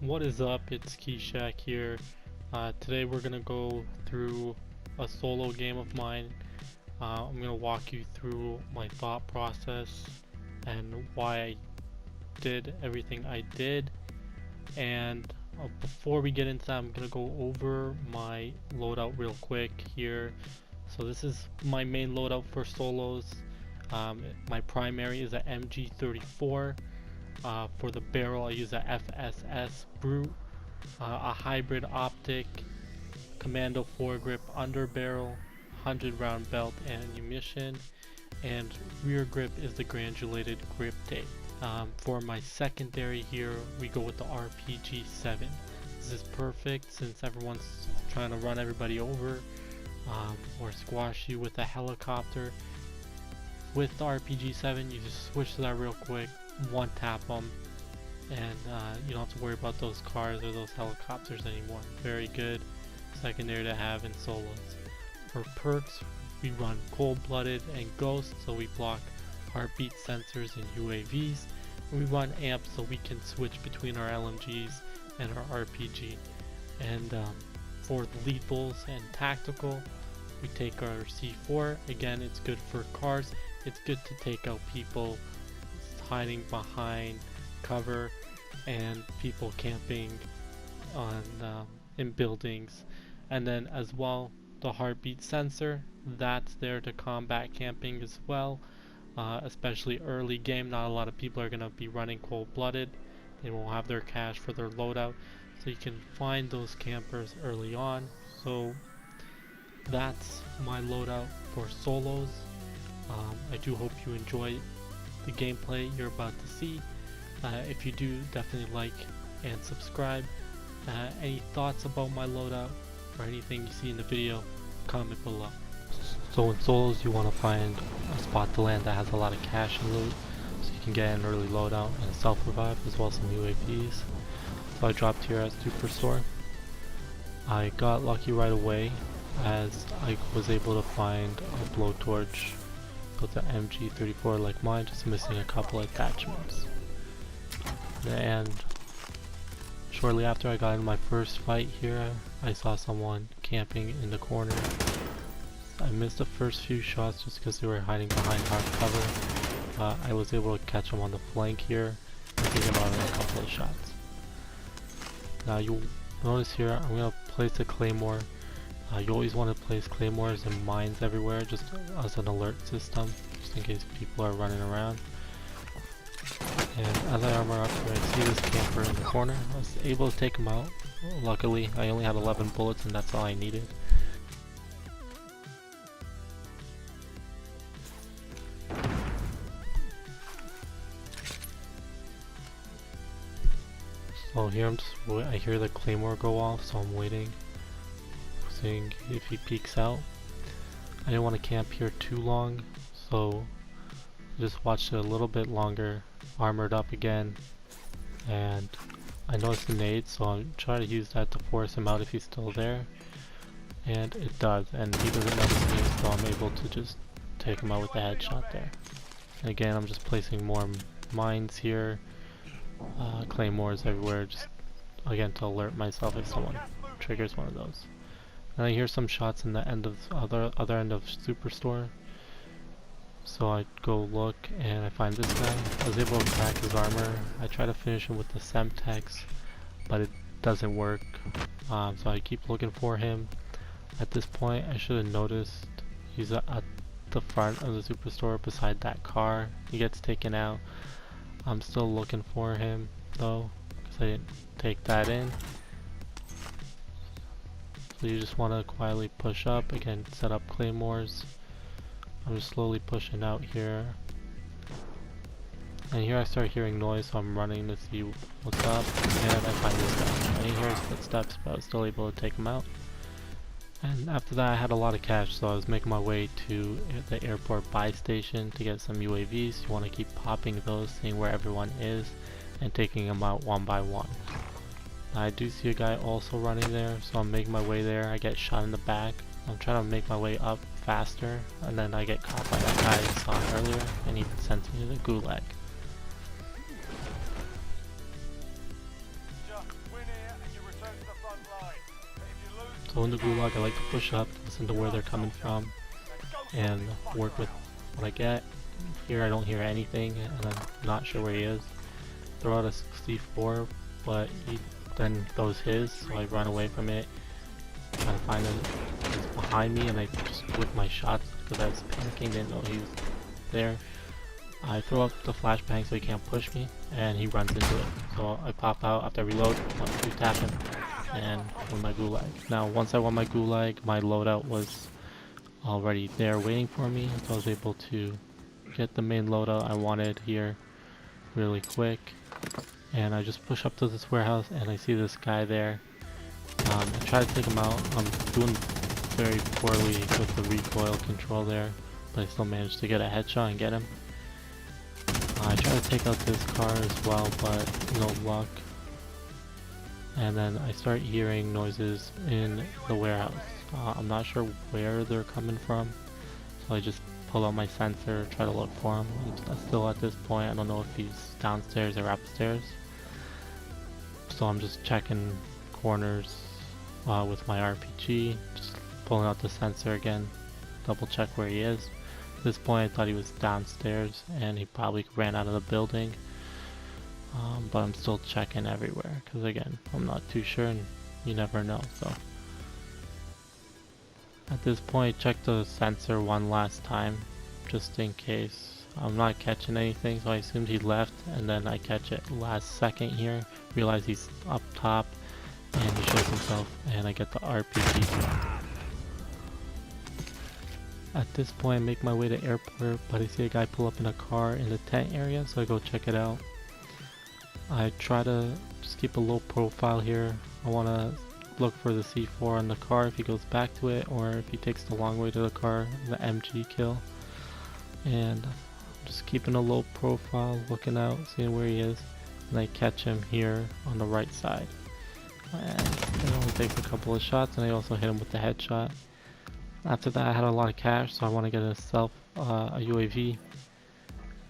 What is up? It's Keyshak here. Today we're gonna go through a solo game of mine. I'm gonna walk you through my thought process and why I did everything I did. And before we get into that, I'm gonna go over my loadout real quick here. So this is my main loadout for solos. My primary is a MG34. For the barrel I use a FSS Brute, a hybrid optic, commando foregrip under barrel, 100 round belt and ammunition, and rear grip is the granulated grip tape. For my secondary here we go with the RPG-7. This is perfect since everyone's trying to run everybody over or squash you with a helicopter. With the RPG-7 you just switch to that real quick, one tap them, and you don't have to worry about those cars or those helicopters anymore. Very good secondary to have in solos. For perks we run cold-blooded and ghost, so we block heartbeat sensors and UAVs, and we run amp so we can switch between our LMGs and our RPG. And for the lethals and tactical we take our C4. Again, it's good for cars. It's good to take out people hiding behind cover and people camping on in buildings. And then as well, the heartbeat sensor, that's there to combat camping as well, especially early game. Not a lot of people are going to be running cold-blooded. They won't have their cash for their loadout, so you can find those campers early on. So that's my loadout for solos. I do hope you enjoy the gameplay you're about to see. If you do, definitely like and subscribe. Any thoughts about my loadout or anything you see in the video, comment below. So in solos you want to find a spot to land that has a lot of cash and loot, so you can get an early loadout and a self-revive as well as some UAVs. So I dropped here at Superstore. I got lucky right away as I was able to find a blowtorch with the MG34 like mine, just missing a couple attachments. And shortly after I got in my first fight here, I saw someone camping in the corner. I missed the first few shots just because they were hiding behind hard cover. I was able to catch them on the flank here and take them out in a couple of shots. Now you'll notice here I'm going to place a claymore. You always want to place claymores and mines everywhere just as an alert system, just in case people are running around. And as I armor up here, I see this camper in the corner. I was able to take him out. Luckily, I only had 11 bullets and that's all I needed. So here I hear the claymore go off, so I'm waiting, seeing if he peeks out. I didn't want to camp here too long, so just watched it a little bit longer, armored up again, and I noticed the nade, so I'm trying to use that to force him out if he's still there, and it does, and he doesn't notice me, so I'm able to just take him out with a headshot there. And again, I'm just placing more mines here, claymores everywhere, just again to alert myself if someone triggers one of those. And I hear some shots in the end of other end of Superstore, so I go look and I find this guy. I was able to crack his armor. I try to finish him with the Semtex, but it doesn't work. So I keep looking for him. At this point, I should have noticed he's at the front of the Superstore beside that car. He gets taken out. I'm still looking for him though, because I didn't take that in. So you just want to quietly push up, again set up claymores. I'm just slowly pushing out here. And here I start hearing noise, so I'm running to see what's up, and I find this guy. I didn't hear his footsteps, but I was still able to take him out. And after that I had a lot of cash, so I was making my way to the airport buy station to get some UAVs. You want to keep popping those, seeing where everyone is, and taking them out one by one. I do see a guy also running there, so I'm making my way there. I get shot in the back. I'm trying to make my way up faster, and then I get caught by that guy I saw earlier, and he sends me to the gulag. So in the gulag, I like to push up, listen to where they're coming from, and work with what I get. Here I don't hear anything, and I'm not sure where he is. Throw out a C4, but he then throws his, so I run away from it, trying to find him. He's behind me, and I just whip my shots because I was panicking, didn't know he was there. I throw up the flashbang so he can't push me, and he runs into it. So I pop out after I reload, 1-2 tap him, and win my gulag. Now once I won my gulag, my loadout was already there waiting for me, so I was able to get the main loadout I wanted here really quick. And I just push up to this warehouse, and I see this guy there. I try to take him out. I'm doing very poorly with the recoil control there, but I still managed to get a headshot and get him. I try to take out this car as well, but no luck. And then I start hearing noises in the warehouse. I'm not sure where they're coming from, so I just pull out my sensor, try to look for him. I'm still at this point, I don't know if he's downstairs or upstairs. So I'm just checking corners with my RPG, just pulling out the sensor again, double check where he is. At this point I thought he was downstairs and he probably ran out of the building, but I'm still checking everywhere because again I'm not too sure and you never know. So at this point check the sensor one last time just in case. I'm not catching anything, so I assumed he left, and then I catch it last second here, realize he's up top and he shows himself, and I get the RPG. At this point I make my way to airport, but I see a guy pull up in a car in the tent area, so I go check it out. I try to just keep a low profile here. I want to look for the C4 on the car if he goes back to it, or if he takes the long way to the car, the MG kill. And I'm just keeping a low profile, looking out, seeing where he is, and I catch him here on the right side. And it only takes a couple of shots, and I also hit him with the headshot. After that I had a lot of cash, so I want to get a UAV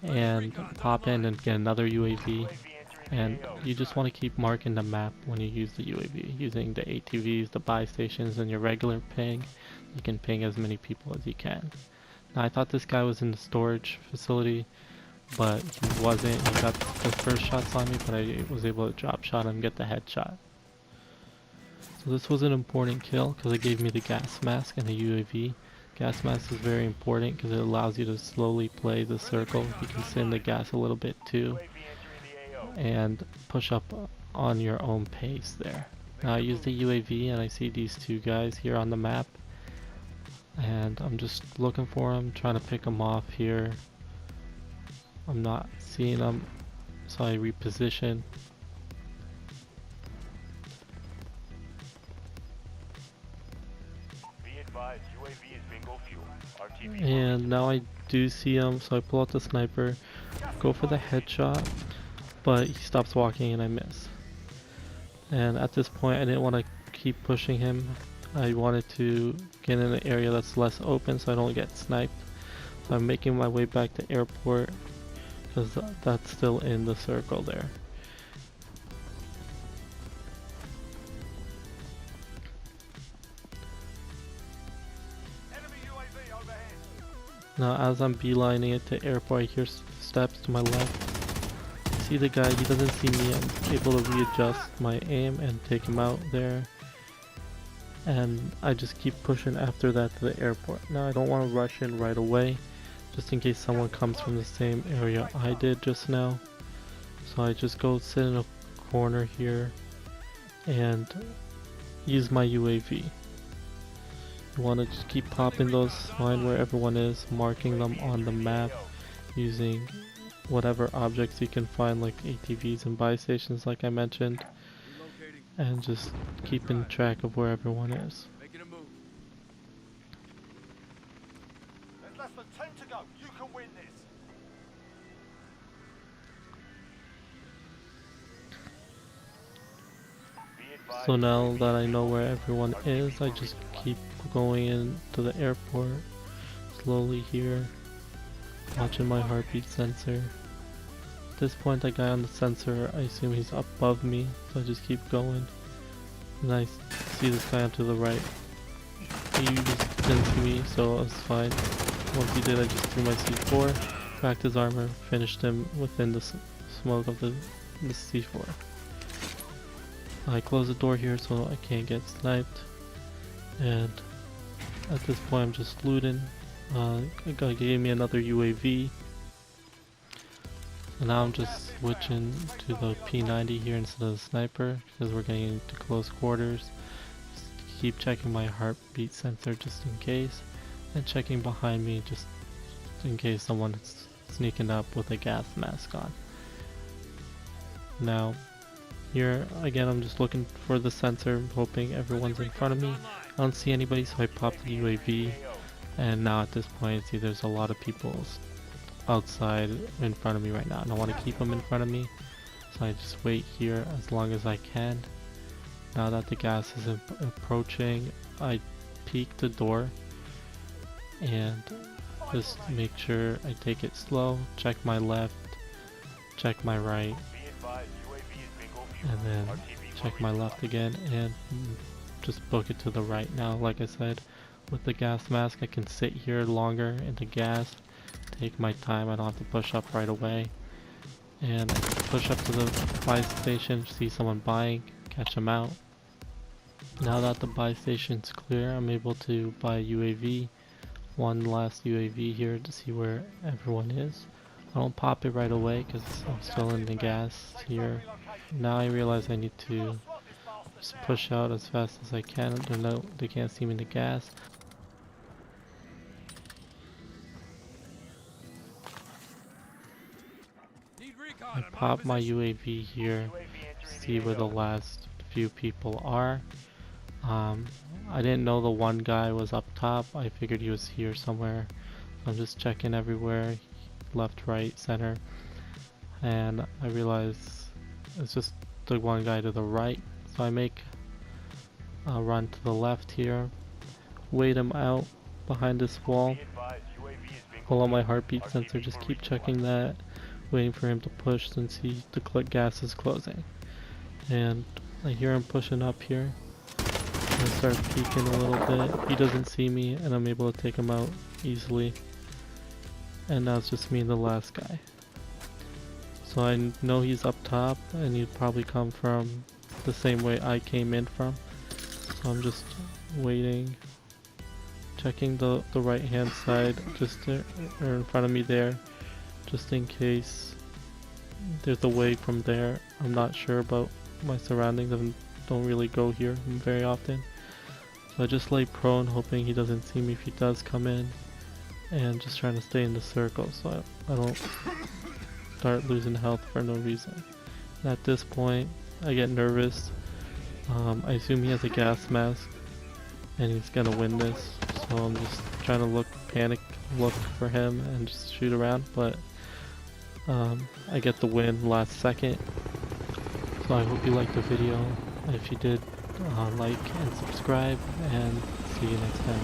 and pop in and get another UAV. And you just want to keep marking the map when you use the UAV, using the ATVs, the buy stations, and your regular ping. You can ping as many people as you can. Now I thought this guy was in the storage facility, but he wasn't. He got the first shots on me, but I was able to drop shot him and get the headshot. So this was an important kill because it gave me the gas mask and the UAV. Gas mask is very important because it allows you to slowly play the circle. You can sit in the gas a little bit too and push up on your own pace there. Now I use the UAV and I see these two guys here on the map, and I'm just looking for them, trying to pick them off here. I'm not seeing them, so I reposition. And now I do see him, so I pull out the sniper, go for the headshot, but he stops walking and I miss. And at this point I didn't want to keep pushing him. I wanted to get in an area that's less open so I don't get sniped. So I'm making my way back to airport because that's still in the circle there. Now as I'm beelining it to airport, I hear steps to my left. I see the guy, he doesn't see me. I'm able to readjust my aim and take him out there. And I just keep pushing after that to the airport. Now I don't want to rush in right away, just in case someone comes from the same area I did just now. So I just go sit in a corner here and use my UAV. You want to just keep popping those, find where everyone is, marking them on the map using whatever objects you can find, like ATVs and buy stations like I mentioned, and just keeping track of where everyone is. There's less than 10 to go. You can win this. So now that I know where everyone is, I just keep going into the airport slowly here, watching my heartbeat sensor. At this point, the guy on the sensor, I assume he's above me, so I just keep going. And I see this guy to the right. He just didn't see me, so it was fine. Once he did, I just threw my C4, cracked his armor, finished him within the smoke of the C4. I closed the door here so I can't get sniped, and at this point I'm just looting. It gave me another UAV, so now I'm just switching to the P90 here instead of the sniper because we're getting into close quarters. Just keep checking my heartbeat sensor just in case, and checking behind me just in case someone's sneaking up with a gas mask on. Now here again I'm just looking for the sensor, hoping everyone's in front of me. I don't see anybody, so I pop the UAV, and now at this point see there's a lot of people outside in front of me right now, and I want to keep them in front of me, so I just wait here as long as I can. Now that the gas is approaching, I peek the door and just make sure I take it slow, check my left, check my right, and then check my left again, and just book it to the right. Now, like I said, with the gas mask I can sit here longer in the gas, take my time, I don't have to push up right away, and I push up to the buy station, see someone buying, catch them out. Now that the buy station's clear, I'm able to buy a UAV, one last UAV here to see where everyone is. I don't pop it right away because I'm still in the gas here. Now I realize I need to just push out as fast as I can. They can't see me in the gas. I pop my UAV here, see where the last few people are. I didn't know the one guy was up top. I figured he was here somewhere. I'm just checking everywhere, left, right, center, and I realize it's just the one guy to the right. So I make a run to the left here, wait him out behind this wall, pull on my heartbeat sensor, just keep checking that, waiting for him to push since the gas is closing. And I hear him pushing up here. I start peeking a little bit. He doesn't see me, and I'm able to take him out easily. And now it's just me and the last guy. So I know he's up top, and he'd probably come from the same way I came in from. So I'm just waiting, checking the right hand side, just or in front of me there, just in case there's a way from there. I'm not sure about my surroundings. I don't really go here very often. So I just lay prone, hoping he doesn't see me if he does come in, and just trying to stay in the circle so I don't start losing health for no reason. And at this point, I get nervous. I assume he has a gas mask, and he's gonna win this. So I'm just trying to panic look for him and just shoot around, but I get the win last second. So I hope you liked the video. If you did, like and subscribe, and see you next time.